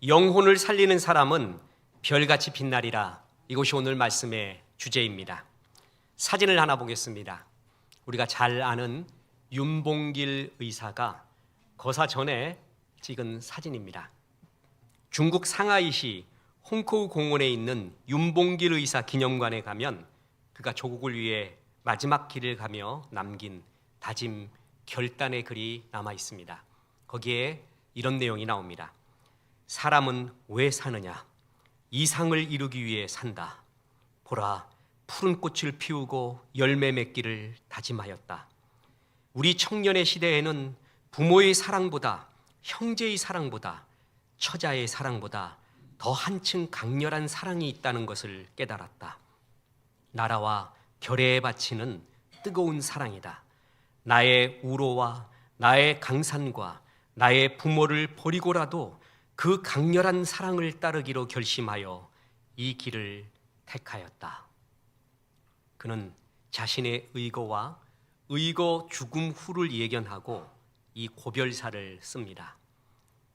영혼을 살리는 사람은 별같이 빛나리라. 이것이 오늘 말씀의 주제입니다. 사진을 하나 보겠습니다. 우리가 잘 아는 윤봉길 의사가 거사 전에 찍은 사진입니다. 중국 상하이시 홍커우 공원에 있는 윤봉길 의사 기념관에 가면 그가 조국을 위해 마지막 길을 가며 남긴 다짐 결단의 글이 남아 있습니다. 거기에 이런 내용이 나옵니다. 사람은 왜 사느냐? 이상을 이루기 위해 산다. 보라, 푸른 꽃을 피우고 열매 맺기를 다짐하였다. 우리 청년의 시대에는 부모의 사랑보다, 형제의 사랑보다, 처자의 사랑보다 더 한층 강렬한 사랑이 있다는 것을 깨달았다. 나라와 결의에 바치는 뜨거운 사랑이다. 나의 우로와 나의 강산과 나의 부모를 버리고라도 그 강렬한 사랑을 따르기로 결심하여 이 길을 택하였다. 그는 자신의 의거와 의거 죽음 후를 예견하고 이 고별사를 씁니다.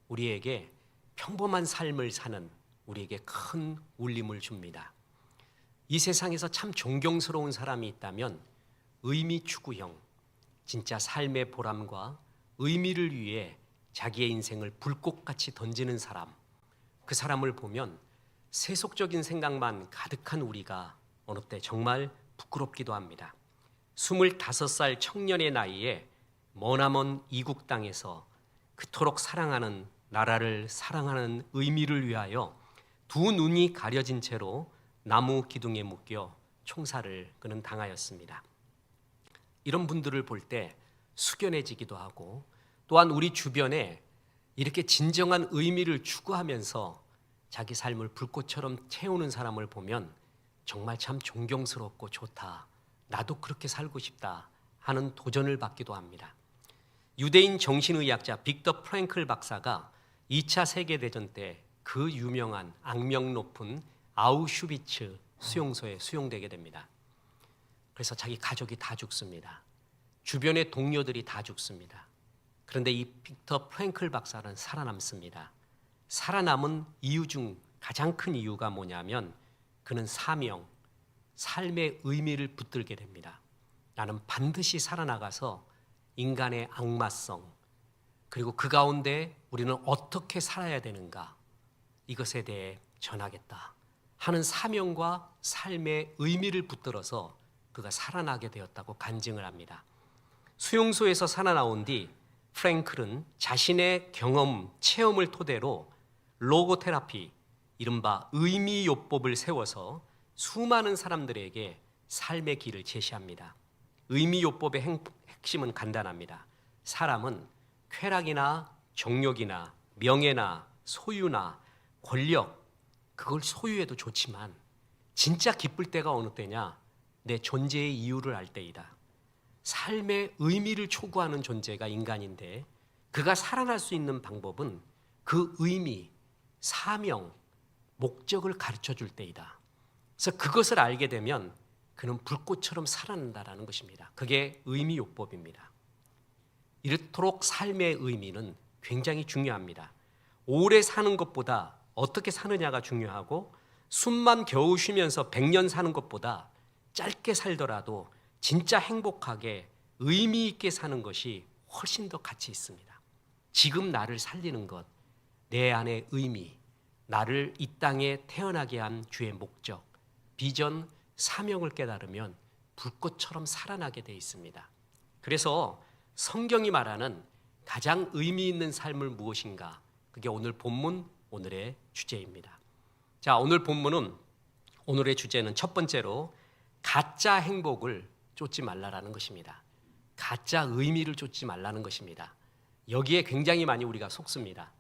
우리에게 평범한 삶을 사는 우리에게 큰 울림을 줍니다. 이 세상에서 참 존경스러운 사람이 있다면 의미 추구형, 진짜 삶의 보람과 의미를 위해 자기의 인생을 불꽃같이 던지는 사람, 그 사람을 보면 세속적인 생각만 가득한 우리가 어느 때 정말 부끄럽기도 합니다. 25살 청년의 나이에 머나먼 이국 땅에서 그토록 사랑하는 나라를 사랑하는 의미를 위하여 두 눈이 가려진 채로 나무 기둥에 묶여 총살을 그는 당하였습니다. 이런 분들을 볼 때 숙연해지기도 하고 또한 우리 주변에 이렇게 진정한 의미를 추구하면서 자기 삶을 불꽃처럼 채우는 사람을 보면 정말 참 존경스럽고 좋다. 나도 그렇게 살고 싶다 하는 도전을 받기도 합니다. 유대인 정신의학자 빅터 프랭클 박사가 2차 세계대전 때 그 유명한 악명 높은 아우슈비츠 수용소에 수용되게 됩니다. 그래서 자기 가족이 다 죽습니다. 주변의 동료들이 다 죽습니다. 그런데 이 빅터 프랭클 박사는 살아남습니다. 살아남은 이유 중 가장 큰 이유가 뭐냐면 그는 사명, 삶의 의미를 붙들게 됩니다. 나는 반드시 살아나가서 인간의 악마성, 그리고 그 가운데 우리는 어떻게 살아야 되는가, 이것에 대해 전하겠다 하는 사명과 삶의 의미를 붙들어서 그가 살아나게 되었다고 간증을 합니다. 수용소에서 살아나온 뒤 프랭클은 자신의 경험, 체험을 토대로 로고테라피, 이른바 의미요법을 세워서 수많은 사람들에게 삶의 길을 제시합니다. 의미요법의 핵심은 간단합니다. 사람은 쾌락이나 정욕이나 명예나 소유나 권력, 그걸 소유해도 좋지만 진짜 기쁠 때가 어느 때냐? 내 존재의 이유를 알 때이다. 삶의 의미를 촉구하는 존재가 인간인데 그가 살아날 수 있는 방법은 그 의미, 사명, 목적을 가르쳐 줄 때이다. 그래서 그것을 알게 되면 그는 불꽃처럼 살아난다는 것입니다. 그게 의미요법입니다. 이렇도록 삶의 의미는 굉장히 중요합니다. 오래 사는 것보다 어떻게 사느냐가 중요하고 숨만 겨우 쉬면서 100년 사는 것보다 짧게 살더라도 진짜 행복하게 의미 있게 사는 것이 훨씬 더 가치 있습니다. 지금 나를 살리는 것, 내 안의 의미, 나를 이 땅에 태어나게 한 주의 목적, 비전, 사명을 깨달으면 불꽃처럼 살아나게 돼 있습니다. 그래서 성경이 말하는 가장 의미 있는 삶을 무엇인가? 그게 오늘 본문, 오늘의 주제입니다. 자, 오늘 본문은, 오늘의 주제는 첫 번째로 가짜 행복을 쫓지 말라라는 것입니다. 가짜 의미를 쫓지 말라는 것입니다. 여기에 굉장히 많이 우리가 속습니다.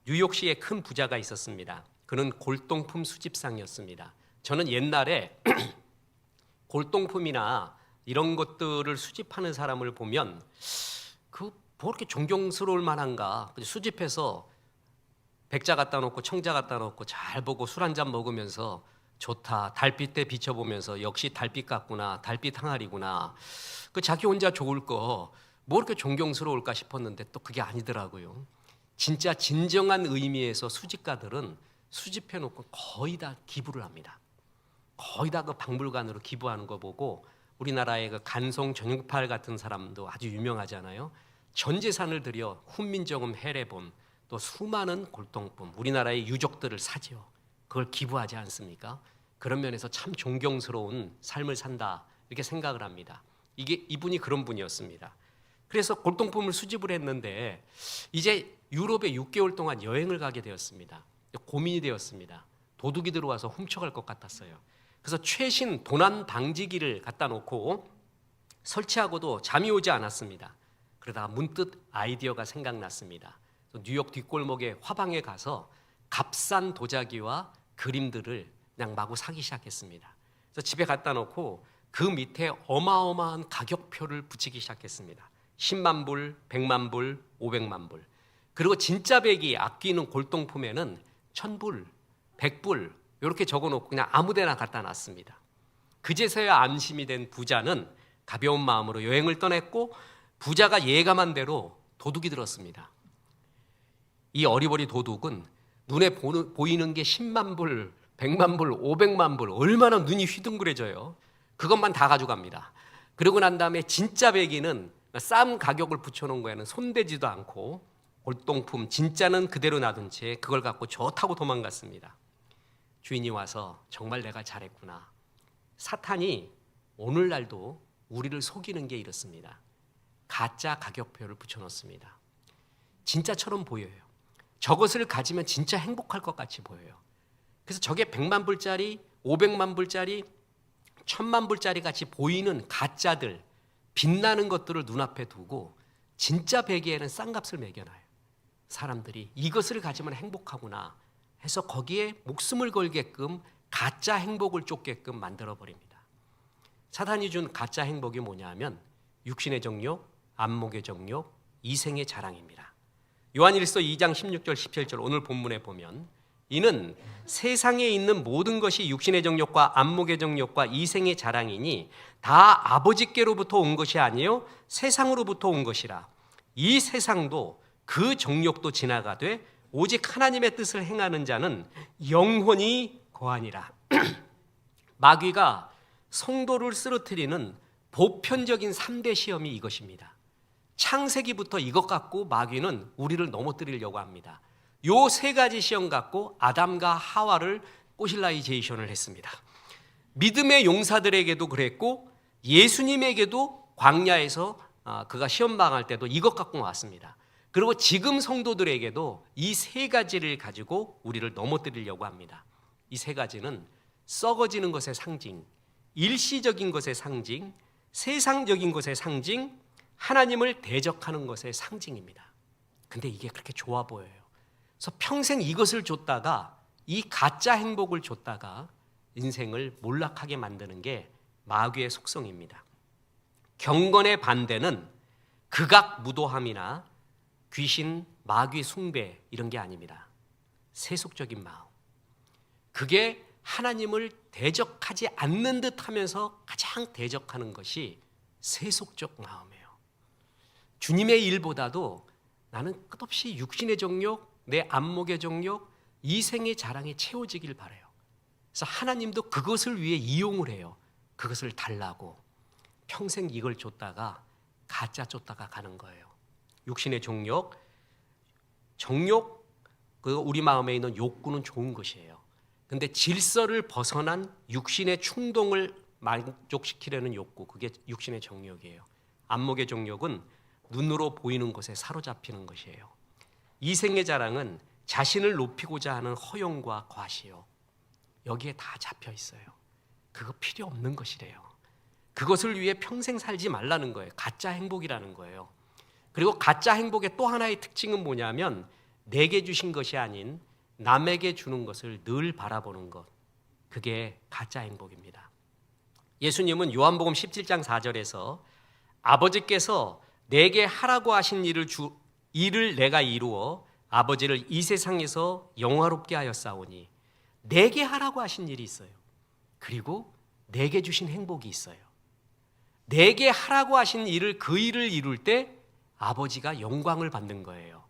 뉴욕시에 큰 부자가 있었습니다. 그는 골동품 수집상이었습니다. 저는 옛날에 골동품이나 이런 것들을 수집하는 사람을 보면 뭐 이렇게 존경스러울 만한가, 수집해서 백자 갖다 놓고 청자 갖다 놓고 잘 보고 술 한잔 먹으면서 좋다, 달빛에 비춰보면서 역시 달빛 같구나, 달빛 항아리구나, 그 자기 혼자 좋을 거 뭐 이렇게 존경스러울까 싶었는데 또 그게 아니더라고요. 진짜 진정한 의미에서 수집가들은 수집해놓고 거의 다 기부를 합니다. 거의 다 그 박물관으로 기부하는 거 보고 우리나라의 그 간송 정육팔 같은 사람도 아주 유명하잖아요. 전 재산을 들여 훈민정음 해례본 또 수많은 골동품 우리나라의 유적들을 사죠. 그걸 기부하지 않습니까? 그런 면에서 참 존경스러운 삶을 산다 이렇게 생각을 합니다. 이분이 그런 분이었습니다. 그래서 골동품을 수집을 했는데 이제 유럽에 6개월 동안 여행을 가게 되었습니다. 고민이 되었습니다. 도둑이 들어와서 훔쳐갈 것 같았어요. 그래서 최신 도난 방지기를 갖다 놓고 설치하고도 잠이 오지 않았습니다. 그러다가 문득 아이디어가 생각났습니다. 뉴욕 뒷골목의 화방에 가서 값싼 도자기와 그림들을 그냥 마구 사기 시작했습니다. 그래서 집에 갖다 놓고 그 밑에 어마어마한 가격표를 붙이기 시작했습니다. 10만 불, 100만 불, 500만 불. 그리고 진짜 백이 아끼는 골동품에는 1000불, 100불 이렇게 적어놓고 그냥 아무데나 갖다 놨습니다. 그제서야 안심이 된 부자는 가벼운 마음으로 여행을 떠났고 부자가 예감한 대로 도둑이 들었습니다. 이 어리버리 도둑은 눈에 보이는 게 10만 불, 100만 불, 500만 불 얼마나 눈이 휘둥그레져요. 그것만 다 가져갑니다. 그러고 난 다음에 진짜 백이는 싼 가격을 붙여놓은 거에는 손대지도 않고 골동품 진짜는 그대로 놔둔 채 그걸 갖고 좋다고 도망갔습니다. 주인이 와서 정말 내가 잘했구나. 사탄이 오늘날도 우리를 속이는 게 이렇습니다. 가짜 가격표를 붙여놓습니다. 진짜처럼 보여요. 저것을 가지면 진짜 행복할 것 같이 보여요. 그래서 저게 100만 불짜리, 500만 불짜리, 1000만 불짜리 같이 보이는 가짜들, 빛나는 것들을 눈앞에 두고 진짜 베개에는 싼 값을 매겨놔요. 사람들이 이것을 가지면 행복하구나 해서 거기에 목숨을 걸게끔 가짜 행복을 쫓게끔 만들어버립니다. 사탄이 준 가짜 행복이 뭐냐면 육신의 정욕, 안목의 정욕, 이생의 자랑입니다. 요한일서 2장 16절 17절 오늘 본문에 보면 이는 세상에 있는 모든 것이 육신의 정욕과 안목의 정욕과 이생의 자랑이니 다 아버지께로부터 온 것이 아니요 세상으로부터 온 것이라. 이 세상도 그 정욕도 지나가되 오직 하나님의 뜻을 행하는 자는 영원히 거하니라. 마귀가 성도를 쓰러뜨리는 보편적인 3대 시험이 이것입니다. 창세기부터 이것 갖고 마귀는 우리를 넘어뜨리려고 합니다. 요 세 가지 시험 갖고 아담과 하와를 꼬실라이제이션을 했습니다. 믿음의 용사들에게도 그랬고 예수님에게도 광야에서 그가 시험 당할 때도 이것 갖고 왔습니다. 그리고 지금 성도들에게도 이 세 가지를 가지고 우리를 넘어뜨리려고 합니다. 이 세 가지는 썩어지는 것의 상징, 일시적인 것의 상징, 세상적인 것의 상징, 하나님을 대적하는 것의 상징입니다. 근데 이게 그렇게 좋아 보여요. 그래서 평생 이것을 줬다가 이 가짜 행복을 줬다가 인생을 몰락하게 만드는 게 마귀의 속성입니다. 경건의 반대는 극악무도함이나 귀신, 마귀 숭배 이런 게 아닙니다. 세속적인 마음. 그게 하나님을 대적하지 않는 듯 하면서 가장 대적하는 것이 세속적 마음이에요. 주님의 일보다도 나는 끝없이 육신의 정욕, 내 안목의 정욕, 이생의 자랑에 채워지길 바라요. 그래서 하나님도 그것을 위해 이용을 해요. 그것을 달라고. 평생 이걸 줬다가 가짜 줬다가 가는 거예요. 육신의 정욕, 정욕, 우리 마음에 있는 욕구는 좋은 것이에요. 근데 질서를 벗어난 육신의 충동을 만족시키려는 욕구, 그게 육신의 정욕이에요. 안목의 정욕은 눈으로 보이는 것에 사로잡히는 것이에요. 이생의 자랑은 자신을 높이고자 하는 허용과 과시요. 여기에 다 잡혀 있어요. 그거 필요 없는 것이래요. 그것을 위해 평생 살지 말라는 거예요. 가짜 행복이라는 거예요. 그리고 가짜 행복의 또 하나의 특징은 뭐냐면 내게 주신 것이 아닌 남에게 주는 것을 늘 바라보는 것. 그게 가짜 행복입니다. 예수님은 요한복음 17장 4절에서 아버지께서 내게 하라고 하신 일을 내가 이루어 아버지를 이 세상에서 영화롭게 하였사오니 내게 하라고 하신 일이 있어요. 그리고 내게 주신 행복이 있어요. 내게 하라고 하신 일을 그 일을 이룰 때 아버지가 영광을 받는 거예요.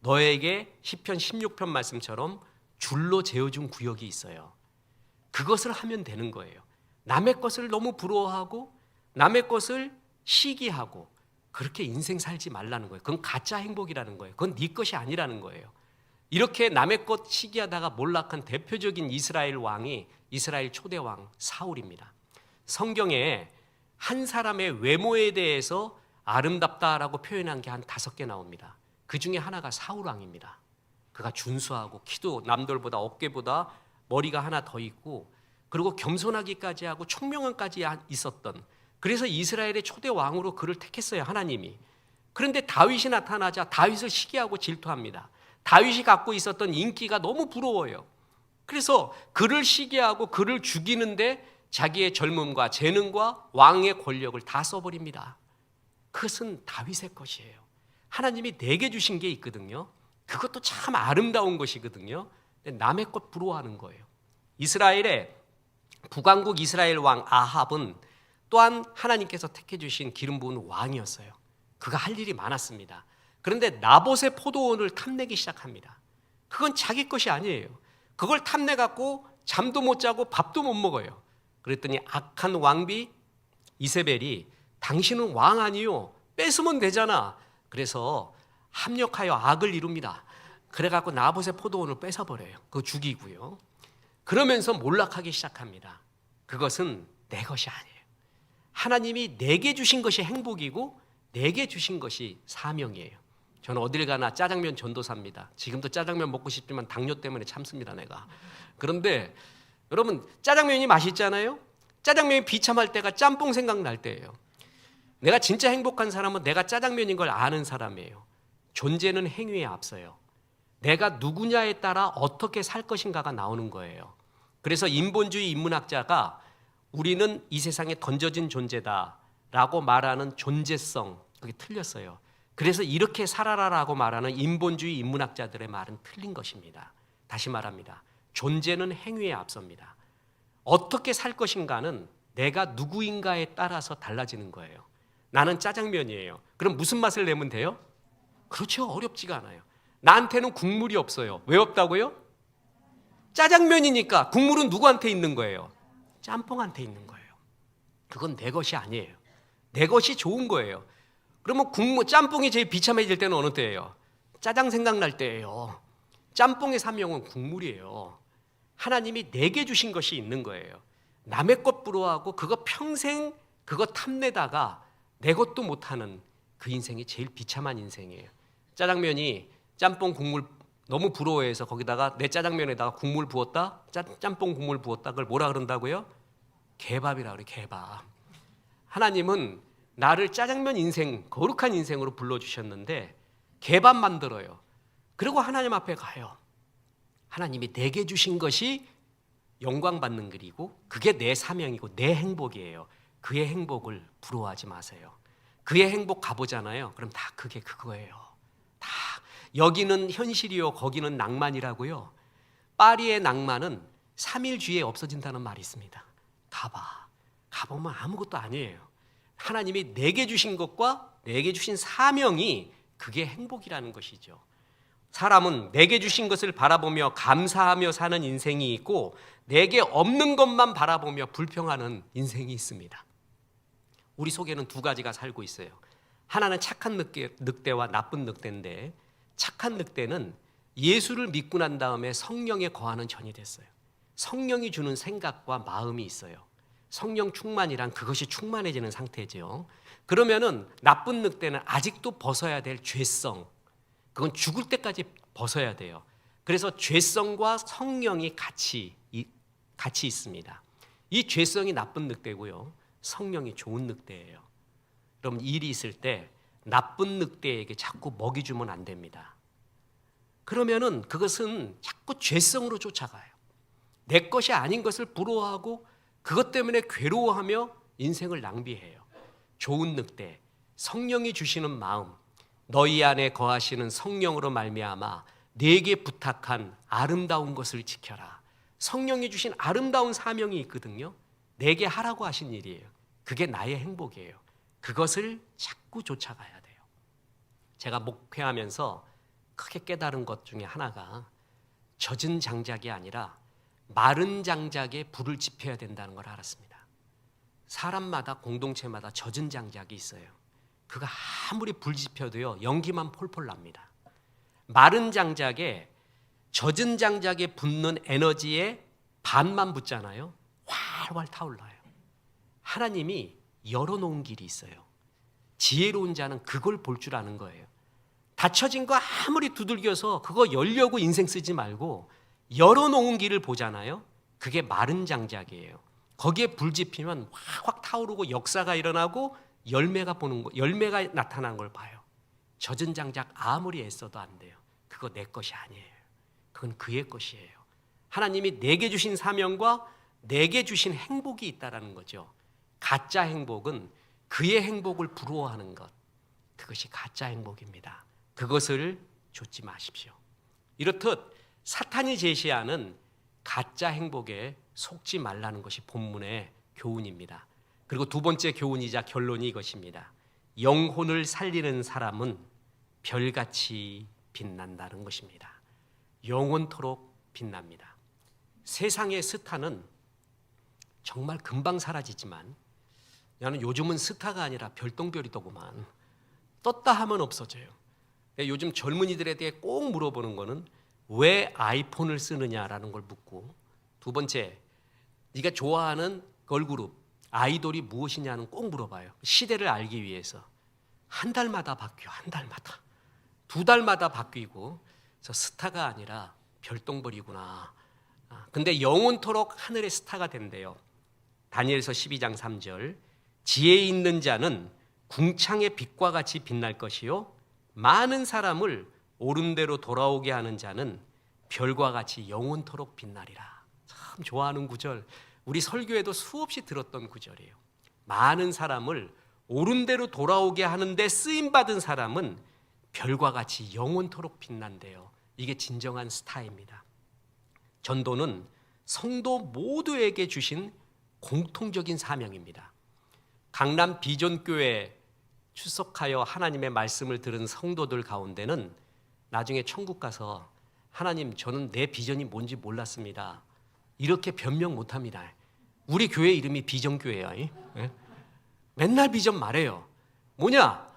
너에게 시편 16편 말씀처럼 줄로 재어준 구역이 있어요. 그것을 하면 되는 거예요. 남의 것을 너무 부러워하고 남의 것을 시기하고 그렇게 인생 살지 말라는 거예요. 그건 가짜 행복이라는 거예요. 그건 네 것이 아니라는 거예요. 이렇게 남의 것 시기하다가 몰락한 대표적인 이스라엘 왕이 이스라엘 초대 왕 사울입니다. 성경에 한 사람의 외모에 대해서 아름답다라고 표현한 게 한 5개 나옵니다. 그 중에 하나가 사울 왕입니다. 그가 준수하고 키도 남들보다 어깨보다 머리가 하나 더 있고 그리고 겸손하기까지 하고 총명함까지 있었던, 그래서 이스라엘의 초대 왕으로 그를 택했어요, 하나님이. 그런데 다윗이 나타나자 다윗을 시기하고 질투합니다. 다윗이 갖고 있었던 인기가 너무 부러워요. 그래서 그를 시기하고 그를 죽이는데 자기의 젊음과 재능과 왕의 권력을 다 써버립니다. 그것은 다윗의 것이에요. 하나님이 내게 주신 게 있거든요. 그것도 참 아름다운 것이거든요. 근데 남의 것 부러워하는 거예요. 이스라엘의 북왕국 이스라엘 왕 아합은 또한 하나님께서 택해 주신 기름 부은 왕이었어요. 그가 할 일이 많았습니다. 그런데 나봇의 포도원을 탐내기 시작합니다. 그건 자기 것이 아니에요. 그걸 탐내 갖고 잠도 못 자고 밥도 못 먹어요. 그랬더니 악한 왕비 이세벨이 당신은 왕 아니요, 뺏으면 되잖아. 그래서 합력하여 악을 이룹니다. 그래갖고 나봇의 포도원을 뺏어버려요. 그거 죽이고요. 그러면서 몰락하기 시작합니다. 그것은 내 것이 아니에요. 하나님이 내게 주신 것이 행복이고 내게 주신 것이 사명이에요. 저는 어딜 가나 짜장면 전도사입니다. 지금도 짜장면 먹고 싶지만 당뇨 때문에 참습니다, 내가. 그런데 여러분, 짜장면이 맛있잖아요. 짜장면이 비참할 때가 짬뽕 생각날 때예요. 내가 진짜 행복한 사람은 내가 짜장면인 걸 아는 사람이에요. 존재는 행위에 앞서요. 내가 누구냐에 따라 어떻게 살 것인가가 나오는 거예요. 그래서 인본주의 인문학자가 우리는 이 세상에 던져진 존재다라고 말하는 존재성, 그게 틀렸어요. 그래서 이렇게 살아라라고 말하는 인본주의 인문학자들의 말은 틀린 것입니다. 다시 말합니다. 존재는 행위에 앞섭니다. 어떻게 살 것인가는 내가 누구인가에 따라서 달라지는 거예요. 나는 짜장면이에요. 그럼 무슨 맛을 내면 돼요? 그렇죠. 어렵지가 않아요. 나한테는 국물이 없어요. 왜 없다고요? 짜장면이니까. 국물은 누구한테 있는 거예요? 짬뽕한테 있는 거예요. 그건 내 것이 아니에요. 내 것이 좋은 거예요. 그러면 짬뽕이 제일 비참해질 때는 어느 때예요? 짜장 생각날 때예요. 짬뽕의 사명은 국물이에요. 하나님이 내게 주신 것이 있는 거예요. 남의 것 부러워하고 그거 평생 그거 탐내다가 내 것도 못하는 그 인생이 제일 비참한 인생이에요. 짜장면이 짬뽕 국물 너무 부러워해서 거기다가 내 짜장면에다가 국물 부었다? 짬뽕 국물 부었다? 그걸 뭐라 그런다고요? 개밥이라 그래, 개밥. 하나님은 나를 짜장면 인생, 거룩한 인생으로 불러주셨는데 개밥 만들어요. 그리고 하나님 앞에 가요. 하나님이 내게 주신 것이 영광받는 길이고 그게 내 사명이고 내 행복이에요. 그의 행복을 부러워하지 마세요. 그의 행복 가보잖아요. 그럼 다 그게 그거예요. 다 여기는 현실이요, 거기는 낭만이라고요. 파리의 낭만은 3일 뒤에 없어진다는 말이 있습니다. 가보면 아무것도 아니에요. 하나님이 내게 주신 것과 내게 주신 사명이 그게 행복이라는 것이죠. 사람은 내게 주신 것을 바라보며 감사하며 사는 인생이 있고 내게 없는 것만 바라보며 불평하는 인생이 있습니다. 우리 속에는 두 가지가 살고 있어요. 하나는 착한 늑대와 나쁜 늑대인데, 착한 늑대는 예수를 믿고 난 다음에 성령에 거하는 전이 됐어요. 성령이 주는 생각과 마음이 있어요. 성령 충만이란 그것이 충만해지는 상태죠. 그러면은 나쁜 늑대는 아직도 벗어야 될 죄성, 그건 죽을 때까지 벗어야 돼요. 그래서 죄성과 성령이 같이 있습니다. 이 죄성이 나쁜 늑대고요, 성령이 좋은 늑대예요. 여러분, 일이 있을 때 나쁜 늑대에게 자꾸 먹이 주면 안 됩니다. 그러면은 그것은 자꾸 죄성으로 쫓아가요. 내 것이 아닌 것을 부러워하고 그것 때문에 괴로워하며 인생을 낭비해요. 좋은 늑대, 성령이 주시는 마음, 너희 안에 거하시는 성령으로 말미암아 내게 부탁한 아름다운 것을 지켜라. 성령이 주신 아름다운 사명이 있거든요. 내게 하라고 하신 일이에요. 그게 나의 행복이에요. 그것을 자꾸 쫓아가야 돼요. 제가 목회하면서 크게 깨달은 것 중에 하나가 젖은 장작이 아니라 마른 장작에 불을 지펴야 된다는 걸 알았습니다. 사람마다 공동체마다 젖은 장작이 있어요. 그거 아무리 불 지펴도요 연기만 폴폴 납니다. 마른 장작에 젖은 장작에 붙는 에너지의 반만 붙잖아요. 활활 타올라요. 하나님이 열어놓은 길이 있어요. 지혜로운 자는 그걸 볼 줄 아는 거예요. 닫혀진 거 아무리 두들겨서 그거 열려고 인생 쓰지 말고 열어놓은 길을 보잖아요. 그게 마른 장작이에요. 거기에 불 지피면 확 타오르고 역사가 일어나고 열매가 나타나는 걸 봐요. 젖은 장작 아무리 애써도 안 돼요. 그거 내 것이 아니에요. 그건 그의 것이에요. 하나님이 내게 주신 사명과 내게 주신 행복이 있다라는 거죠. 가짜 행복은 그의 행복을 부러워하는 것, 그것이 가짜 행복입니다. 그것을 좇지 마십시오. 이렇듯 사탄이 제시하는 가짜 행복에 속지 말라는 것이 본문의 교훈입니다. 그리고 두 번째 교훈이자 결론이 이것입니다. 영혼을 살리는 사람은 별같이 빛난다는 것입니다. 영원토록 빛납니다. 세상의 스타는 정말 금방 사라지지만 나는 요즘은 스타가 아니라 별똥별이더구만. 떴다 하면 없어져요. 요즘 젊은이들에 대해 꼭 물어보는 거는 왜 아이폰을 쓰느냐라는 걸 묻고, 두 번째, 네가 좋아하는 걸그룹, 아이돌이 무엇이냐는 꼭 물어봐요. 시대를 알기 위해서. 한 달마다 바뀌어, 한 달마다. 두 달마다 바뀌고, 그래서 스타가 아니라 별똥별이구나. 근데 영원토록 하늘의 스타가 된대요. 다니엘서 12장 3절, 지혜 있는 자는 궁창의 빛과 같이 빛날 것이요 많은 사람을 옳은 대로 돌아오게 하는 자는 별과 같이 영원토록 빛나리라. 참 좋아하는 구절, 우리 설교에도 수없이 들었던 구절이에요. 많은 사람을 옳은 대로 돌아오게 하는데 쓰임받은 사람은 별과 같이 영원토록 빛난대요. 이게 진정한 스타입니다. 전도는 성도 모두에게 주신 공통적인 사명입니다. 강남 비전교회 출석하여 하나님의 말씀을 들은 성도들 가운데는 나중에 천국 가서 하나님, 저는 내 비전이 뭔지 몰랐습니다, 이렇게 변명 못합니다. 우리 교회 이름이 비전교회야. 맨날 비전 말해요. 뭐냐?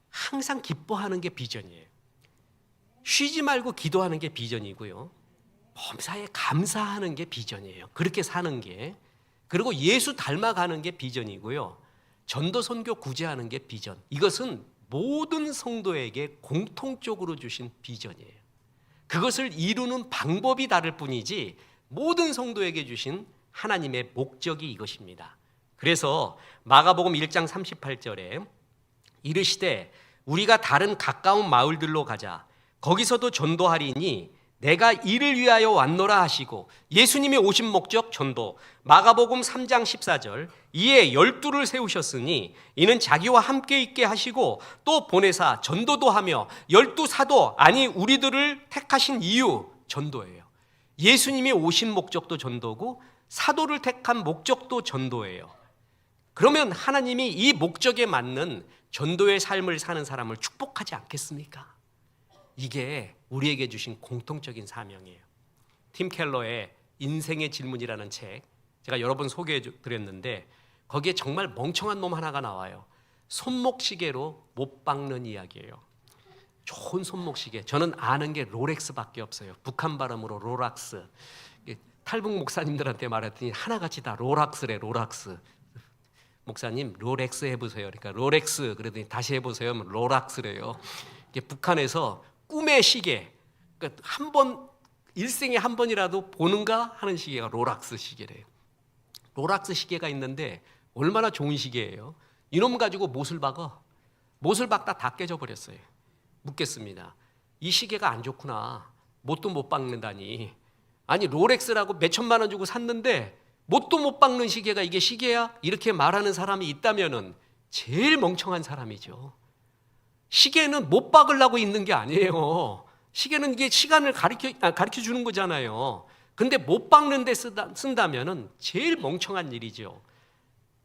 항상 기뻐하는 게 비전이에요. 쉬지 말고 기도하는 게 비전이고요, 범사에 감사하는 게 비전이에요. 그렇게 사는 게. 그리고 예수 닮아가는 게 비전이고요, 전도 선교 구제하는 게 비전. 이것은 모든 성도에게 공통적으로 주신 비전이에요. 그것을 이루는 방법이 다를 뿐이지 모든 성도에게 주신 하나님의 목적이 이것입니다. 그래서 마가복음 1장 38절에 이르시되 우리가 다른 가까운 마을들로 가자. 거기서도 전도하리니 내가 이를 위하여 왔노라 하시고, 예수님이 오신 목적 전도. 마가복음 3장 14절, 이에 12를 세우셨으니 이는 자기와 함께 있게 하시고 또 보내사 전도도 하며 12 사도, 아니 우리들을 택하신 이유, 전도예요. 예수님이 오신 목적도 전도고 사도를 택한 목적도 전도예요. 그러면 하나님이 이 목적에 맞는 전도의 삶을 사는 사람을 축복하지 않겠습니까? 이게 우리에게 주신 공통적인 사명이에요. 팀 켈러의 인생의 질문이라는 책, 제가 여러 번 소개해 드렸는데 거기에 정말 멍청한 놈 하나가 나와요. 손목시계로 못 박는 이야기예요. 좋은 손목시계, 저는 아는 게 롤렉스밖에 없어요. 북한 발음으로 롤락스. 탈북 목사님들한테 말했더니 하나같이 다 롤락스래. 롤락스. 목사님 롤렉스 해보세요. 그러니까 롤렉스 그러더니 다시 해보세요. 롤락스래요. 이게 북한에서 꿈의 시계, 그러니까 한 번, 일생에 한 번이라도 보는가 하는 시계가 롤락스 시계래요. 롤락스 시계가 있는데 얼마나 좋은 시계예요. 이놈 가지고 못을 박아. 못을 박다 다 깨져버렸어요. 묻겠습니다. 이 시계가 안 좋구나. 못도 못 박는다니. 아니 롤렉스라고 몇 천만 원 주고 샀는데 못도 못 박는 시계가 이게 시계야? 이렇게 말하는 사람이 있다면은 제일 멍청한 사람이죠. 시계는 못 박으려고 있는 게 아니에요. 시계는 이게 시간을 가르쳐 주는 거잖아요. 근데 못 박는 데 쓴다면은 제일 멍청한 일이죠.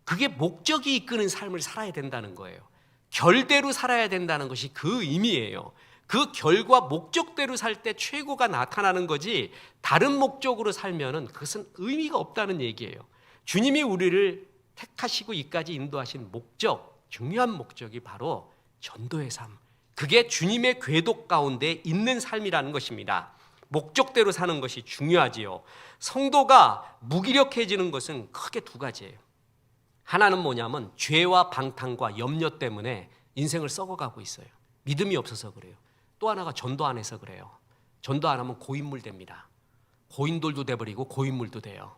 그게 목적이 이끄는 삶을 살아야 된다는 거예요. 결대로 살아야 된다는 것이 그 의미예요. 그 결과 목적대로 살 때 최고가 나타나는 거지 다른 목적으로 살면은 그것은 의미가 없다는 얘기예요. 주님이 우리를 택하시고 이까지 인도하신 목적, 중요한 목적이 바로 전도의 삶. 그게 주님의 궤도 가운데 있는 삶이라는 것입니다. 목적대로 사는 것이 중요하지요. 성도가 무기력해지는 것은 크게 두 가지예요. 하나는 뭐냐면 죄와 방탕과 염려 때문에 인생을 썩어가고 있어요. 믿음이 없어서 그래요. 또 하나가 전도 안 해서 그래요. 전도 안 하면 고인물 됩니다. 고인돌도 돼버리고 고인물도 돼요.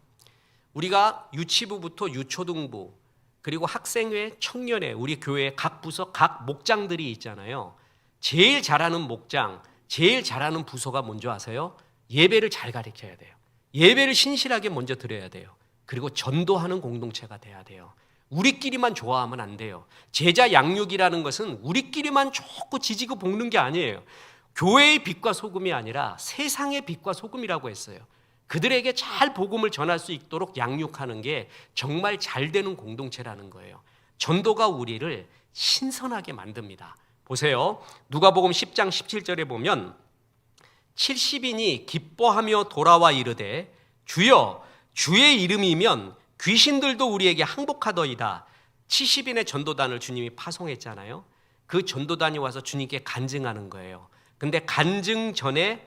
우리가 유치부부터 유초등부 그리고 학생회, 청년회, 우리 교회 각 부서, 각 목장들이 있잖아요. 제일 잘하는 목장, 제일 잘하는 부서가 뭔지 아세요? 예배를 잘 가르쳐야 돼요. 예배를 신실하게 먼저 드려야 돼요. 그리고 전도하는 공동체가 돼야 돼요. 우리끼리만 좋아하면 안 돼요. 제자 양육이라는 것은 우리끼리만 좋고 지지고 볶는 게 아니에요. 교회의 빛과 소금이 아니라 세상의 빛과 소금이라고 했어요. 그들에게 잘 복음을 전할 수 있도록 양육하는 게 정말 잘 되는 공동체라는 거예요. 전도가 우리를 신선하게 만듭니다. 보세요. 누가복음 10장 17절에 보면 70인이 기뻐하며 돌아와 이르되 주여 주의 이름이면 귀신들도 우리에게 항복하더이다. 70인의 전도단을 주님이 파송했잖아요. 그 전도단이 와서 주님께 간증하는 거예요. 근데 간증 전에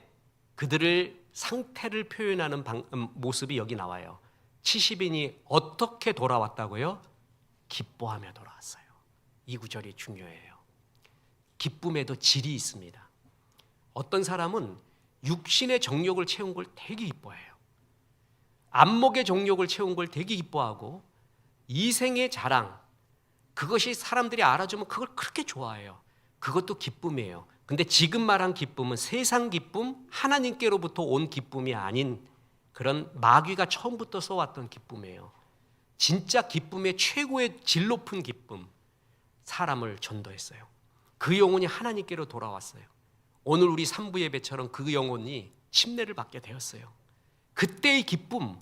그들을 상태를 표현하는 모습이 여기 나와요. 70인이 어떻게 돌아왔다고요? 기뻐하며 돌아왔어요. 이 구절이 중요해요. 기쁨에도 질이 있습니다. 어떤 사람은 육신의 정욕을 채운 걸 되게 기뻐해요. 안목의 정욕을 채운 걸 되게 기뻐하고 이생의 자랑, 그것이 사람들이 알아주면 그걸 그렇게 좋아해요. 그것도 기쁨이에요. 근데 지금 말한 기쁨은 세상 기쁨, 하나님께로부터 온 기쁨이 아닌 그런 마귀가 처음부터 써왔던 기쁨이에요. 진짜 기쁨의 최고의 질 높은 기쁨, 사람을 전도했어요. 그 영혼이 하나님께로 돌아왔어요. 오늘 우리 3부 예배처럼 그 영혼이 침례를 받게 되었어요. 그때의 기쁨,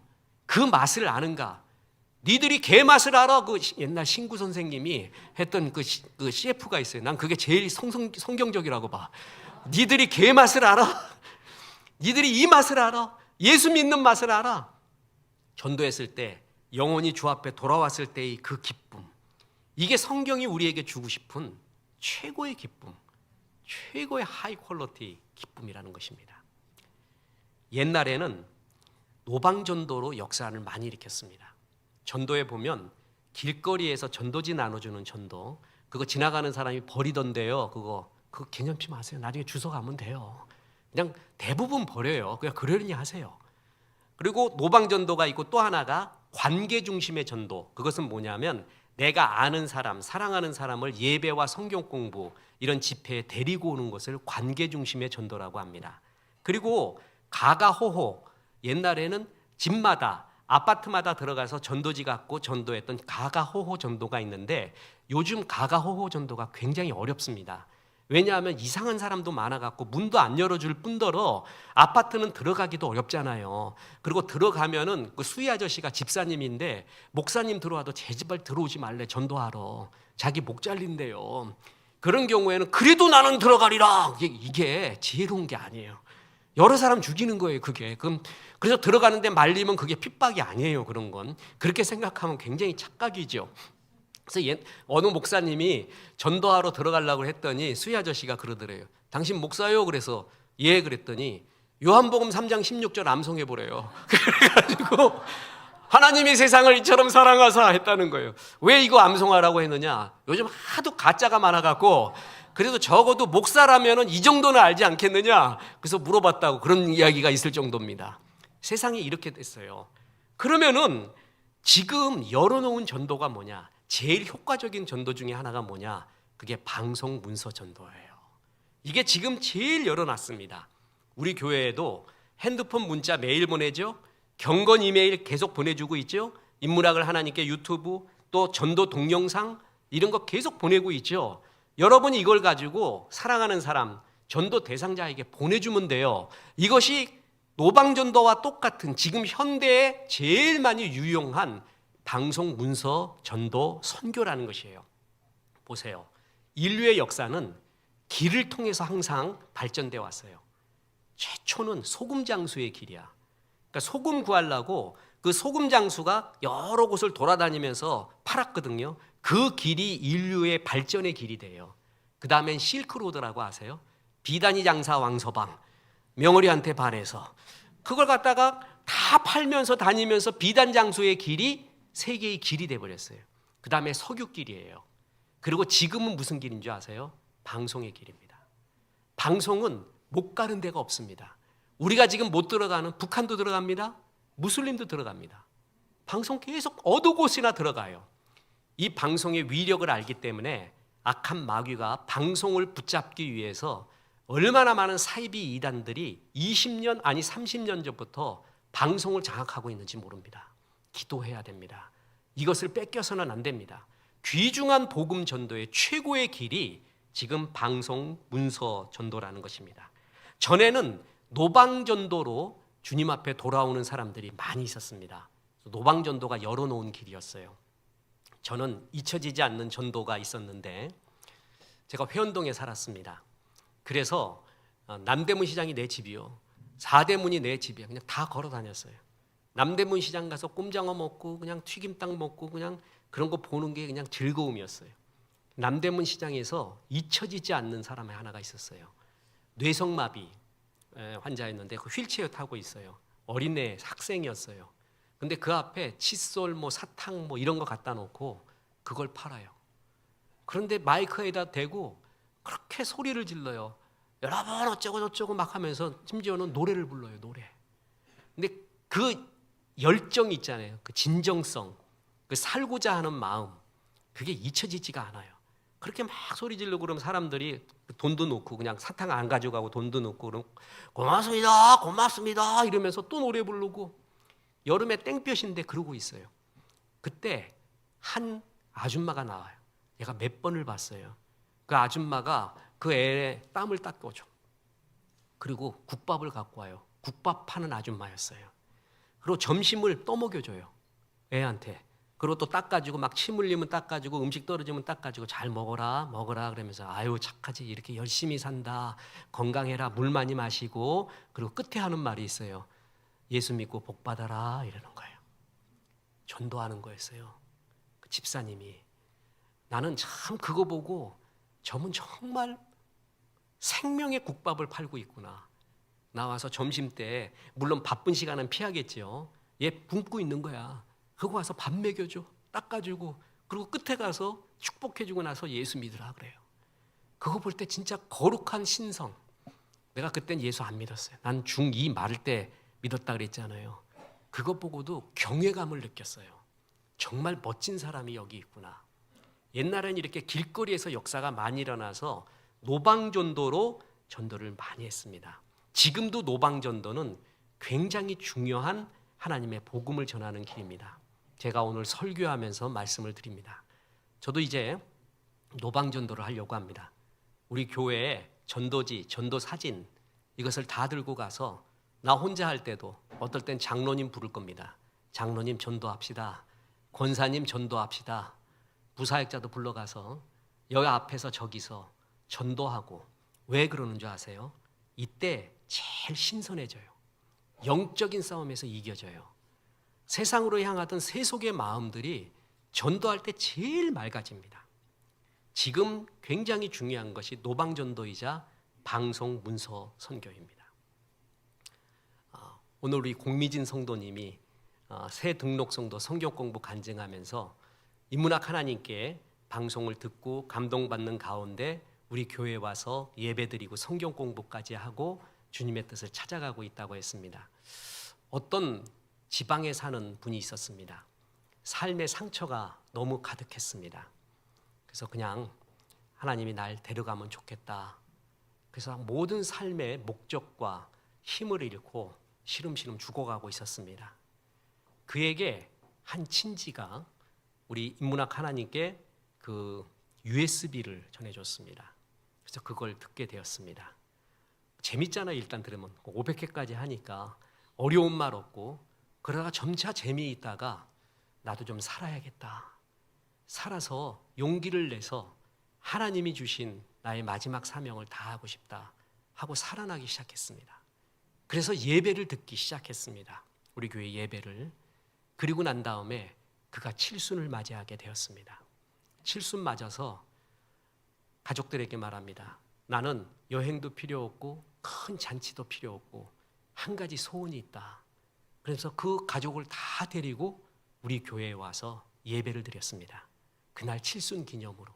그 맛을 아는가? 니들이 개 맛을 알아? 그 옛날 신구 선생님이 했던 그 CF가 있어요. 난 그게 제일 성경적이라고 봐. 니들이 개 맛을 알아? 니들이 이 맛을 알아? 예수 믿는 맛을 알아? 전도했을 때 영혼이 주 앞에 돌아왔을 때의 그 기쁨, 이게 성경이 우리에게 주고 싶은 최고의 기쁨, 최고의 하이 퀄리티 기쁨이라는 것입니다. 옛날에는 노방전도로 역사를 많이 일으켰습니다. 전도에 보면 길거리에서 전도지 나눠주는 전도, 그거 지나가는 사람이 버리던데요. 그거 개념치 마세요. 나중에 주워 가면 돼요. 그냥 대부분 버려요. 그냥 그러려니 하세요. 그리고 노방전도가 있고 또 하나가 관계 중심의 전도. 그것은 뭐냐면 내가 아는 사람, 사랑하는 사람을 예배와 성경 공부 이런 집회에 데리고 오는 것을 관계 중심의 전도라고 합니다. 그리고 가가호호, 옛날에는 집마다 아파트마다 들어가서 전도지 갖고 전도했던 가가호호 전도가 있는데 요즘 가가호호 전도가 굉장히 어렵습니다. 왜냐하면 이상한 사람도 많아갖고 문도 안 열어줄 뿐더러 아파트는 들어가기도 어렵잖아요. 그리고 들어가면은 그 수희 아저씨가 집사님인데 목사님 들어와도 제 집을 들어오지 말래, 전도하러. 자기 목 잘린대요. 그런 경우에는 그래도 나는 들어가리라. 이게 지혜로운 게 아니에요. 여러 사람 죽이는 거예요, 그게. 그래서 들어가는데 말리면 그게 핍박이 아니에요, 그런 건. 그렇게 생각하면 굉장히 착각이죠. 그래서 어느 목사님이 전도하러 들어가려고 했더니 수희 아저씨가 그러더래요. 당신 목사요? 그래서 예, 그랬더니 요한복음 3장 16절 암송해 보래요. 그래가지고 하나님이 세상을 이처럼 사랑하사 했다는 거예요. 왜 이거 암송하라고 했느냐? 요즘 하도 가짜가 많아갖고 그래도 적어도 목사라면은 이 정도는 알지 않겠느냐? 그래서 물어봤다고 그런 이야기가 있을 정도입니다. 세상이 이렇게 됐어요. 그러면은 지금 열어놓은 전도가 뭐냐? 제일 효과적인 전도 중에 하나가 뭐냐? 그게 방송 문서 전도예요. 이게 지금 제일 열어놨습니다. 우리 교회에도 핸드폰 문자 매일 보내죠. 경건 이메일 계속 보내주고 있죠. 인문학을 하나님께 유튜브 또 전도 동영상 이런 거 계속 보내고 있죠. 여러분이 이걸 가지고 사랑하는 사람, 전도 대상자에게 보내주면 돼요. 이것이 노방전도와 똑같은 지금 현대에 제일 많이 유용한 방송 문서 전도 선교라는 것이에요. 보세요. 인류의 역사는 길을 통해서 항상 발전돼 왔어요. 최초는 소금 장수의 길이야. 그러니까 소금 구하려고 그 소금 장수가 여러 곳을 돌아다니면서 팔았거든요. 그 길이 인류의 발전의 길이 돼요. 그 다음엔 실크로드라고 아세요? 비단위 장사 왕서방 명어리한테 반해서 그걸 갖다가 다 팔면서 다니면서 비단 장수의 길이 세계의 길이 돼버렸어요. 그 다음에 석유길이에요. 그리고 지금은 무슨 길인 줄 아세요? 방송의 길입니다. 방송은 못 가는 데가 없습니다. 우리가 지금 못 들어가는 북한도 들어갑니다. 무슬림도 들어갑니다. 방송 계속 어느 곳이나 들어가요. 이 방송의 위력을 알기 때문에 악한 마귀가 방송을 붙잡기 위해서 얼마나 많은 사이비 이단들이 20년 아니 30년 전부터 방송을 장악하고 있는지 모릅니다. 기도해야 됩니다. 이것을 뺏겨서는 안 됩니다. 귀중한 복음 전도의 최고의 길이 지금 방송 문서 전도라는 것입니다. 전에는 노방 전도로 주님 앞에 돌아오는 사람들이 많이 있었습니다. 노방 전도가 열어놓은 길이었어요. 저는 잊혀지지 않는 전도가 있었는데 제가 회원동에 살았습니다. 그래서 남대문 시장이 내 집이요, 사대문이 내 집이야. 그냥 다 걸어 다녔어요. 남대문 시장 가서 꼼장어 먹고 그냥 튀김닭 먹고 그냥 그런 거 보는 게 그냥 즐거움이었어요. 남대문 시장에서 잊혀지지 않는 사람이 하나가 있었어요. 뇌성마비 환자였는데 그 휠체어 타고 있어요. 어린애 학생이었어요. 근데 그 앞에 칫솔 뭐 사탕 뭐 이런 거 갖다 놓고 그걸 팔아요. 그런데 마이크에다 대고 그렇게 소리를 질러요. 여러분 어쩌고 저쩌고 막 하면서 심지어는 노래를 불러요. 노래. 근데 그 열정 있잖아요. 그 진정성, 그 살고자 하는 마음, 그게 잊혀지지가 않아요. 그렇게 막 소리 지르고 그러면 사람들이 돈도 넣고 그냥 사탕 안 가져가고 돈도 넣고 그럼 고맙습니다 고맙습니다 이러면서 또 노래 부르고 여름에 땡볕인데 그러고 있어요. 그때 한 아줌마가 나와요. 얘가 몇 번을 봤어요. 그 아줌마가 그 애의 땀을 닦아줘. 그리고 국밥을 갖고 와요. 국밥 파는 아줌마였어요. 그리고 점심을 떠먹여줘요. 애한테. 그리고 또 닦아주고 막 침 흘리면 닦아주고 음식 떨어지면 닦아주고 잘 먹어라 먹어라 그러면서 아유 착하지 이렇게 열심히 산다 건강해라 물 많이 마시고 그리고 끝에 하는 말이 있어요. 예수 믿고 복 받아라 이러는 거예요. 전도하는 거였어요. 그 집사님이. 나는 참 그거 보고 저분 정말 생명의 국밥을 팔고 있구나. 나와서 점심 때 물론 바쁜 시간은 피하겠죠. 얘 굶고 있는 거야. 그거 와서 밥 먹여줘, 닦아주고 그리고 끝에 가서 축복해주고 나서 예수 믿으라 그래요. 그거 볼 때 진짜 거룩한 신성. 내가 그땐 예수 안 믿었어요. 난 중2 말을 때 믿었다 그랬잖아요. 그거 보고도 경외감을 느꼈어요. 정말 멋진 사람이 여기 있구나. 옛날엔 이렇게 길거리에서 역사가 많이 일어나서 노방전도로 전도를 많이 했습니다. 지금도 노방전도는 굉장히 중요한 하나님의 복음을 전하는 길입니다. 제가 오늘 설교하면서 말씀을 드립니다. 저도 이제 노방전도를 하려고 합니다. 우리 교회에 전도지, 전도 사진 이것을 다 들고 가서 나 혼자 할 때도 어떨 땐 장로님 부를 겁니다. 장로님 전도합시다. 권사님 전도합시다. 부사역자도 불러가서 여기 앞에서 저기서 전도하고. 왜 그러는 줄 아세요? 이때 제일 신선해져요. 영적인 싸움에서 이겨져요. 세상으로 향하던 세속의 마음들이 전도할 때 제일 맑아집니다. 지금 굉장히 중요한 것이 노방전도이자 방송 문서 선교입니다. 오늘 우리 공미진 성도님이 새 등록성도 성경 공부 간증하면서 인문학 하나님께 방송을 듣고 감동받는 가운데 우리 교회에 와서 예배드리고 성경 공부까지 하고 주님의 뜻을 찾아가고 있다고 했습니다. 어떤 지방에 사는 분이 있었습니다. 삶의 상처가 너무 가득했습니다. 그래서 그냥 하나님이 날 데려가면 좋겠다. 그래서 모든 삶의 목적과 힘을 잃고 시름시름 죽어가고 있었습니다. 그에게 한 친지가 우리 인문학 하나님께 그 USB를 전해줬습니다. 그래서 그걸 듣게 되었습니다. 재밌잖아요. 일단 들으면 500회까지 하니까 어려운 말 없고 그러다가 점차 재미있다가 나도 좀 살아야겠다. 살아서 용기를 내서 하나님이 주신 나의 마지막 사명을 다하고 싶다 하고 살아나기 시작했습니다. 그래서 예배를 듣기 시작했습니다. 우리 교회 예배를. 그리고 난 다음에 그가 칠순을 맞이하게 되었습니다. 칠순 맞아서 가족들에게 말합니다. 나는 여행도 필요 없고 큰 잔치도 필요 없고 한 가지 소원이 있다. 그래서 그 가족을 다 데리고 우리 교회에 와서 예배를 드렸습니다. 그날 칠순 기념으로.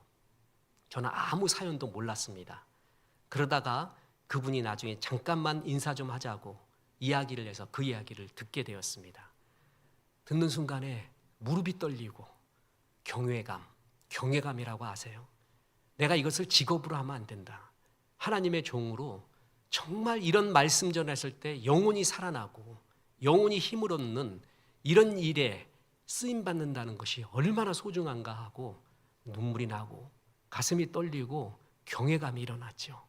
저는 아무 사연도 몰랐습니다. 그러다가 그분이 나중에 잠깐만 인사 좀 하자고 이야기를 해서 그 이야기를 듣게 되었습니다. 듣는 순간에 무릎이 떨리고 경외감이라고 아세요? 내가 이것을 직업으로 하면 안 된다. 하나님의 종으로 정말 이런 말씀 전했을 때 영혼이 살아나고 영혼이 힘을 얻는 이런 일에 쓰임 받는다는 것이 얼마나 소중한가 하고 눈물이 나고 가슴이 떨리고 경외감이 일어났죠.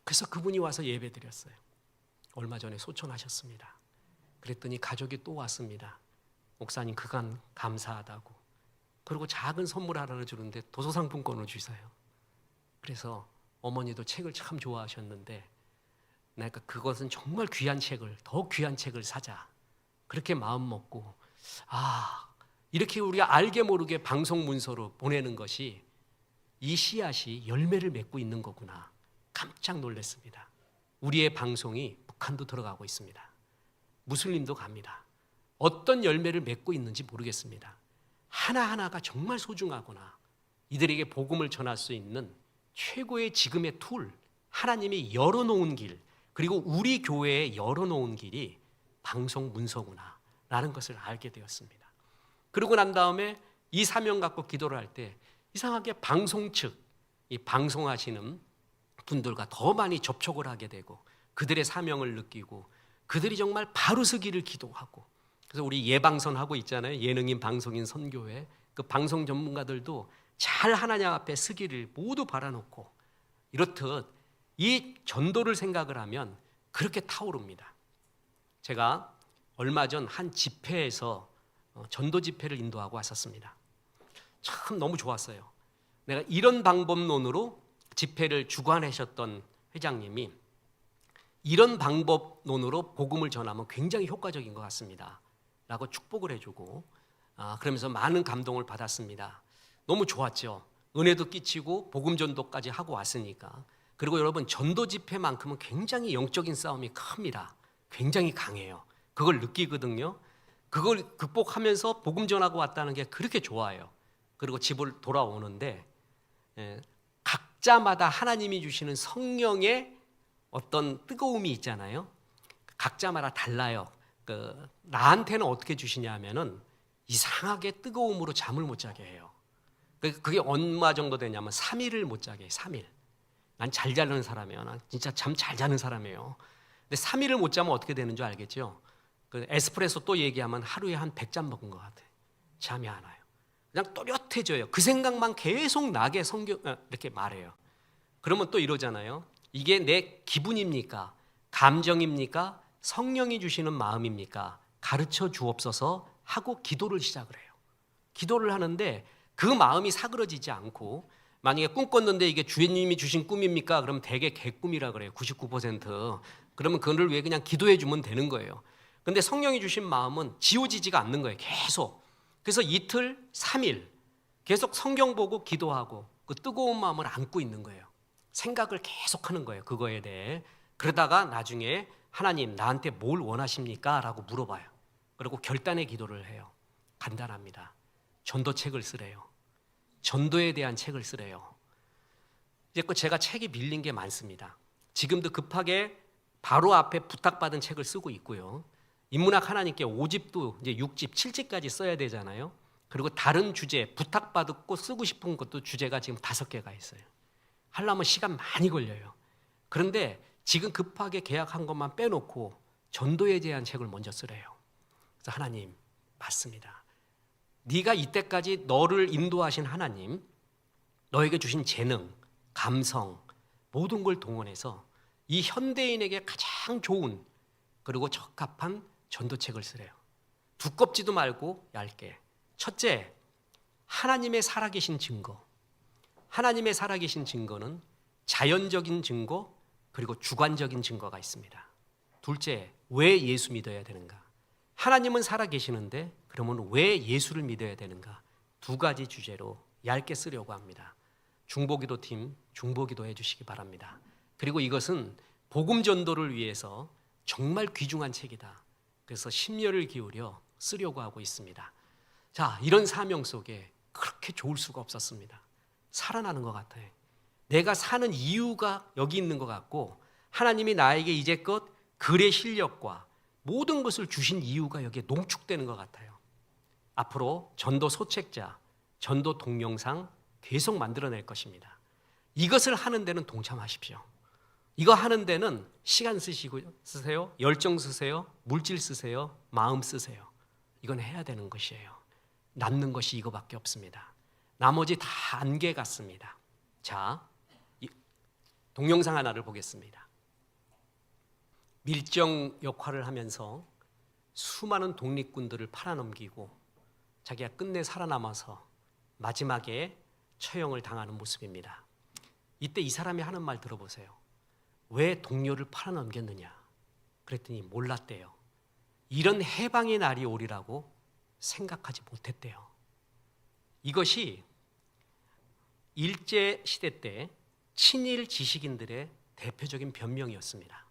그래서 그분이 와서 예배드렸어요. 얼마 전에 소천하셨습니다. 그랬더니 가족이 또 왔습니다. 목사님 그간 감사하다고. 그리고 작은 선물 하나를 주는데 도서상품권을 주세요. 그래서 어머니도 책을 참 좋아하셨는데 내가 그것은 정말 귀한 책을, 더 귀한 책을 사자. 그렇게 마음 먹고 이렇게 우리가 알게 모르게 방송 문서로 보내는 것이 이 씨앗이 열매를 맺고 있는 거구나. 깜짝 놀랐습니다. 우리의 방송이 북한도 들어가고 있습니다. 무슬림도 갑니다. 어떤 열매를 맺고 있는지 모르겠습니다. 하나하나가 정말 소중하구나. 이들에게 복음을 전할 수 있는 최고의 지금의 툴, 하나님이 열어놓은 길, 그리고 우리 교회에 열어놓은 길이 방송 문서구나 라는 것을 알게 되었습니다. 그러고 난 다음에 이 사명 갖고 기도를 할 때 이상하게 방송 측, 이 방송하시는 분들과 더 많이 접촉을 하게 되고 그들의 사명을 느끼고 그들이 정말 바로 서기를 기도하고, 그래서 우리 예방선 하고 있잖아요. 예능인, 방송인, 선교회. 그 방송 전문가들도 잘 하나님 앞에 서기를 모두 바라놓고 이렇듯 이 전도를 생각을 하면 그렇게 타오릅니다. 제가 얼마 전 한 집회에서 전도 집회를 인도하고 왔었습니다. 참 너무 좋았어요. 내가 이런 방법론으로 집회를 주관하셨던 회장님이 이런 방법론으로 복음을 전하면 굉장히 효과적인 것 같습니다 라고 축복을 해주고 그러면서 많은 감동을 받았습니다. 너무 좋았죠. 은혜도 끼치고 복음 전도까지 하고 왔으니까. 그리고 여러분, 전도 집회만큼은 굉장히 영적인 싸움이 큽니다. 굉장히 강해요. 그걸 느끼거든요. 그걸 극복하면서 복음 전하고 왔다는 게 그렇게 좋아요. 그리고 집을 돌아오는데 각자마다 하나님이 주시는 성령의 어떤 뜨거움이 있잖아요. 각자마다 달라요. 나한테는 어떻게 주시냐 하면은 이상하게 뜨거움으로 잠을 못 자게 해요. 그게 얼마 정도 되냐면 3일을 못 자게 해요. 3일. 난 잘 자는 사람이에요. 난 진짜 잠 잘 자는 사람이에요. 근데 3일을 못 자면 어떻게 되는 줄 알겠죠? 그 에스프레소 또 얘기하면 하루에 한 100잔 먹은 것 같아요. 잠이 안 와요. 그냥 또렷해져요. 그 생각만 계속 나게 이렇게 말해요. 그러면 또 이러잖아요. 이게 내 기분입니까? 감정입니까? 성령이 주시는 마음입니까? 가르쳐 주옵소서 하고 기도를 시작을 해요. 기도를 하는데 그 마음이 사그러지지 않고, 만약에 꿈 꿨는데 이게 주님이 주신 꿈입니까? 그러면 대개 개꿈이라 그래요. 99%. 그러면 그걸 왜 그냥 기도해 주면 되는 거예요. 근데 성령이 주신 마음은 지워지지가 않는 거예요. 계속. 그래서 이틀, 3일 계속 성경 보고 기도하고 그 뜨거운 마음을 안고 있는 거예요. 생각을 계속 하는 거예요. 그거에 대해. 그러다가 나중에 하나님 나한테 뭘 원하십니까? 라고 물어봐요. 그리고 결단의 기도를 해요. 간단합니다. 전도책을 쓰래요. 전도에 대한 책을 쓰래요. 이제 제가 책이 밀린 게 많습니다. 지금도 급하게 바로 앞에 부탁받은 책을 쓰고 있고요. 인문학 하나님께 5집도 이제 6집, 7집까지 써야 되잖아요. 그리고 다른 주제 부탁받고 쓰고 싶은 것도 주제가 지금 5개가 있어요. 하려면 시간 많이 걸려요. 그런데 지금 급하게 계약한 것만 빼놓고 전도에 대한 책을 먼저 쓰래요. 그래서 하나님 맞습니다. 네가 이때까지 너를 인도하신 하나님, 너에게 주신 재능, 감성 모든 걸 동원해서 이 현대인에게 가장 좋은 그리고 적합한 전도책을 쓰래요. 두껍지도 말고 얇게. 첫째, 하나님의 살아계신 증거. 하나님의 살아계신 증거는 자연적인 증거 그리고 주관적인 증거가 있습니다. 둘째, 왜 예수 믿어야 되는가? 하나님은 살아계시는데 그러면 왜 예수를 믿어야 되는가? 두 가지 주제로 얇게 쓰려고 합니다. 중보기도 팀 중보기도 해주시기 바랍니다. 그리고 이것은 복음 전도를 위해서 정말 귀중한 책이다. 그래서 심려를 기울여 쓰려고 하고 있습니다. 자, 이런 사명 속에 그렇게 좋을 수가 없었습니다. 살아나는 것 같아요. 내가 사는 이유가 여기 있는 것 같고 하나님이 나에게 이제껏 글의 실력과 모든 것을 주신 이유가 여기에 농축되는 것 같아요. 앞으로 전도 소책자, 전도 동영상 계속 만들어낼 것입니다. 이것을 하는 데는 동참하십시오. 이거 하는 데는 시간 쓰세요, 열정 쓰세요, 물질 쓰세요, 마음 쓰세요. 이건 해야 되는 것이에요. 남는 것이 이거밖에 없습니다. 나머지 다 안개 같습니다. 자, 동영상 하나를 보겠습니다. 밀정 역할을 하면서 수많은 독립군들을 팔아넘기고 자기가 끝내 살아남아서 마지막에 처형을 당하는 모습입니다. 이때 이 사람이 하는 말 들어보세요. 왜 동료를 팔아넘겼느냐? 그랬더니 몰랐대요. 이런 해방의 날이 오리라고 생각하지 못했대요. 이것이 일제시대 때 친일 지식인들의 대표적인 변명이었습니다.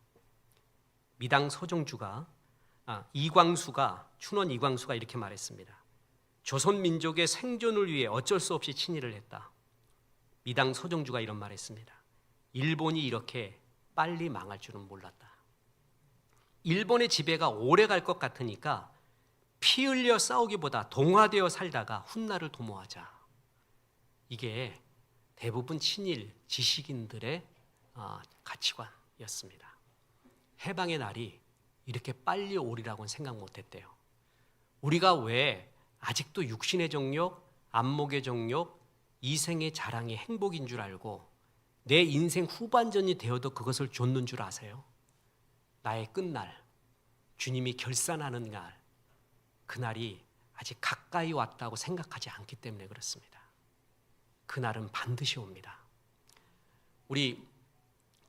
미당 서정주가 춘원 이광수가 이렇게 말했습니다. 조선 민족의 생존을 위해 어쩔 수 없이 친일을 했다. 미당 서정주가 이런 말했습니다. 일본이 이렇게 빨리 망할 줄은 몰랐다. 일본의 지배가 오래 갈 것 같으니까 피 흘려 싸우기보다 동화되어 살다가 훗날을 도모하자. 이게 대부분 친일 지식인들의 가치관이었습니다. 해방의 날이 이렇게 빨리 오리라고는 생각 못했대요. 우리가 왜 아직도 육신의 정욕, 안목의 정욕, 이생의 자랑이 행복인 줄 알고 내 인생 후반전이 되어도 그것을 좇는 줄 아세요? 나의 끝날, 주님이 결산하는 날, 그날이 아직 가까이 왔다고 생각하지 않기 때문에 그렇습니다. 그날은 반드시 옵니다. 우리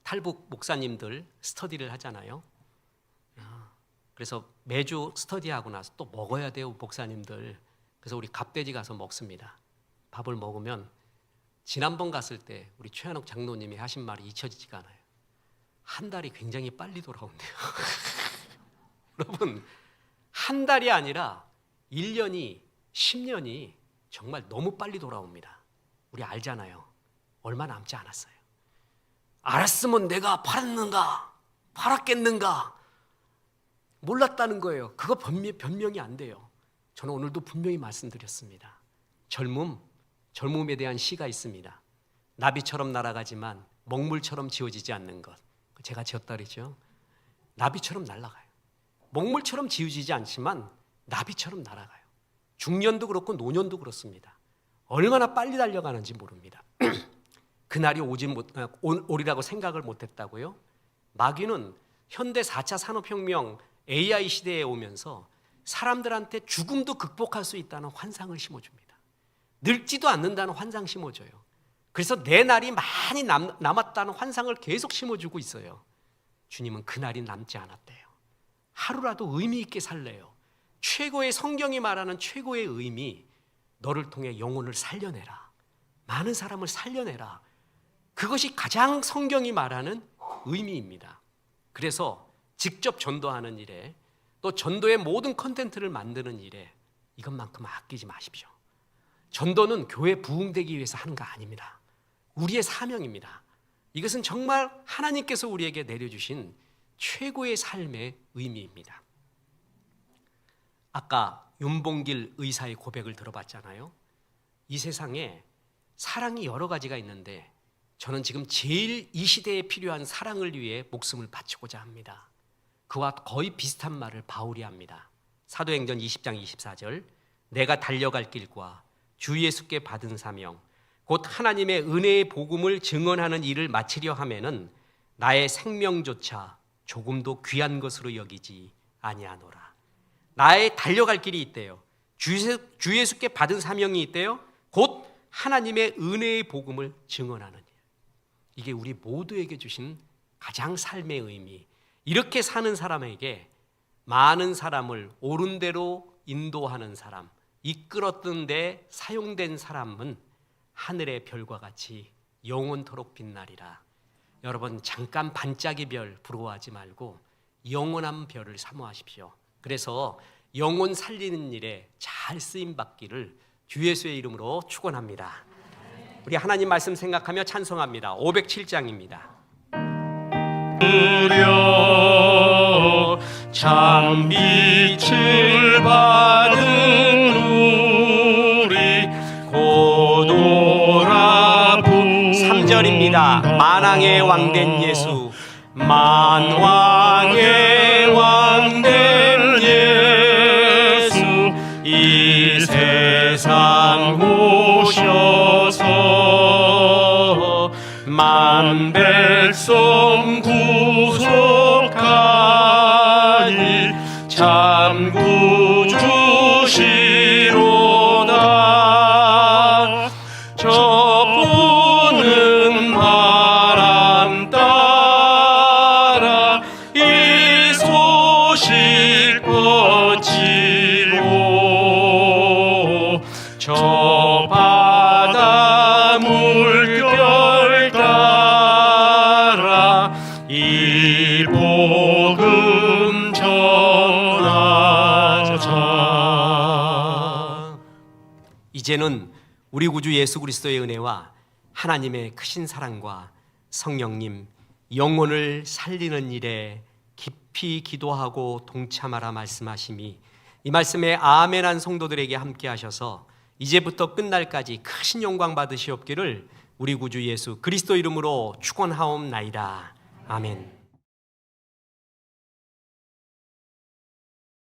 탈북 목사님들 스터디를 하잖아요. 그래서 매주 스터디하고 나서 또 먹어야 돼요, 목사님들. 그래서 우리 갑돼지 가서 먹습니다. 밥을 먹으면 지난번 갔을 때 우리 최한옥 장로님이 하신 말이 잊혀지지가 않아요. 한 달이 굉장히 빨리 돌아온대요. 여러분, 한 달이 아니라 1년이 10년이 정말 너무 빨리 돌아옵니다. 우리 알잖아요. 얼마 남지 않았어요. 알았으면 내가 팔았겠는가? 몰랐다는 거예요. 그거 변명이 안 돼요. 저는 오늘도 분명히 말씀드렸습니다. 젊음에 대한 시가 있습니다. 나비처럼 날아가지만 먹물처럼 지워지지 않는 것. 제가 지었다 그랬죠. 나비처럼 날아가요. 먹물처럼 지워지지 않지만 나비처럼 날아가요. 중년도 그렇고 노년도 그렇습니다. 얼마나 빨리 달려가는지 모릅니다. 그날이 오리라고 생각을 못했다고요? 마귀는 현대 4차 산업혁명 AI 시대에 오면서 사람들한테 죽음도 극복할 수 있다는 환상을 심어줍니다. 늙지도 않는다는 환상 심어줘요. 그래서 내 날이 많이 남았다는 환상을 계속 심어주고 있어요. 주님은 그 날이 남지 않았대요. 하루라도 의미 있게 살래요. 최고의 성경이 말하는 최고의 의미, 너를 통해 영혼을 살려내라. 많은 사람을 살려내라. 그것이 가장 성경이 말하는 의미입니다. 그래서 직접 전도하는 일에 또 전도의 모든 콘텐츠를 만드는 일에 이것만큼 아끼지 마십시오. 전도는 교회 부흥되기 위해서 하는 거 아닙니다. 우리의 사명입니다. 이것은 정말 하나님께서 우리에게 내려주신 최고의 삶의 의미입니다. 아까 윤봉길 의사의 고백을 들어봤잖아요. 이 세상에 사랑이 여러 가지가 있는데 저는 지금 제일 이 시대에 필요한 사랑을 위해 목숨을 바치고자 합니다. 그와 거의 비슷한 말을 바울이 합니다. 사도행전 20장 24절, 내가 달려갈 길과 주 예수께 받은 사명 곧 하나님의 은혜의 복음을 증언하는 일을 마치려 하면은 나의 생명조차 조금도 귀한 것으로 여기지 아니하노라. 나의 달려갈 길이 있대요. 주 예수께 받은 사명이 있대요. 곧 하나님의 은혜의 복음을 증언하는 일. 이게 우리 모두에게 주신 가장 삶의 의미. 이렇게 사는 사람에게 많은 사람을 옳은 대로 인도하는 사람, 이끌었던 데 사용된 사람은 하늘의 별과 같이 영원토록 빛나리라. 여러분, 잠깐 반짝이 별 부러워하지 말고 영원한 별을 사모하십시오. 그래서 영혼 살리는 일에 잘 쓰임 받기를 주 예수의 이름으로 축원합니다. 우리 하나님 말씀 생각하며 찬송합니다. 507장입니다. 참 빛을 받은 우리 곧 돌아본 3절입니다. 만왕의 왕된 예수, 만왕의 왕된 예수 이 세상 오셔서 만 백성 구속하니 참 구주시로다. 저부는 바람 따라 이 소식 뻗치고 저 바다 물결 따라 이 복음 전하자. 이제는 우리 구주 예수 그리스도의 은혜와 하나님의 크신 사랑과 성령님 영혼을 살리는 일에 깊이 기도하고 동참하라 말씀하심이 이 말씀에 아멘한 성도들에게 함께 하셔서 이제부터 끝날까지 크신 영광 받으시옵기를 우리 구주 예수 그리스도 이름으로 축원하옵나이다. 아멘.